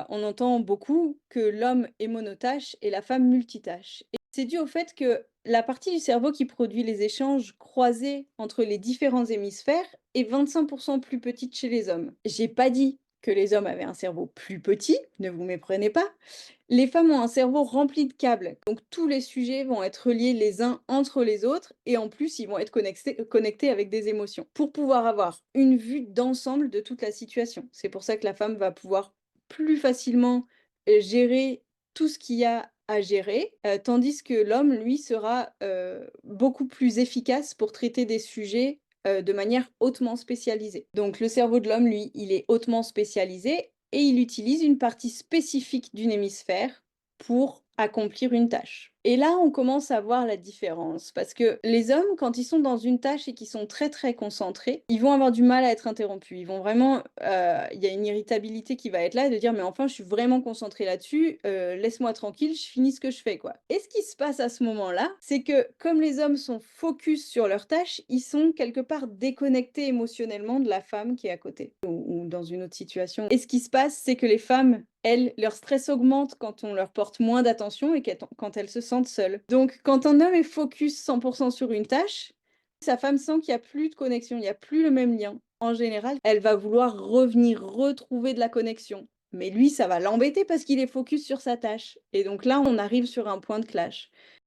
on entend beaucoup que l'homme est monotâche et la femme multitâche. Et c'est dû au fait que la partie du cerveau qui produit les échanges croisés entre les différents hémisphères est 25% plus petite chez les hommes. J'ai pas dit que les hommes avaient un cerveau plus petit, ne vous méprenez pas. Les femmes ont un cerveau rempli de câbles, donc tous les sujets vont être reliés les uns entre les autres et en plus ils vont être connectés avec des émotions pour pouvoir avoir une vue d'ensemble de toute la situation. C'est pour ça que la femme va pouvoir plus facilement gérer tout ce qu'il y a à gérer, tandis que l'homme, lui, sera beaucoup plus efficace pour traiter des sujets de manière hautement spécialisée. Donc le cerveau de l'homme, lui, il est hautement spécialisé et il utilise une partie spécifique d'une hémisphère pour accomplir une tâche. Et là, on commence à voir la différence parce que les hommes, quand ils sont dans une tâche et qu'ils sont très très concentrés, ils vont avoir du mal à être interrompus. Ils vont vraiment, il y a une irritabilité qui va être là et de dire mais enfin, je suis vraiment concentré là-dessus, laisse-moi tranquille, je finis ce que je fais quoi. Et ce qui se passe à ce moment-là, c'est que comme les hommes sont focus sur leur tâche, ils sont quelque part déconnectés émotionnellement de la femme qui est à côté ou dans une autre situation. Et ce qui se passe, c'est que les femmes, elles, leur stress augmente quand on leur porte moins d'attention et quand elles se sentent seules. Donc, quand un homme est focus 100% sur une tâche, sa femme sent qu'il n'y a plus de connexion, il n'y a plus le même lien. En général, elle va vouloir revenir, retrouver de la connexion. Mais lui, ça va l'embêter parce qu'il est focus sur sa tâche. Et donc là, on arrive sur un point de clash.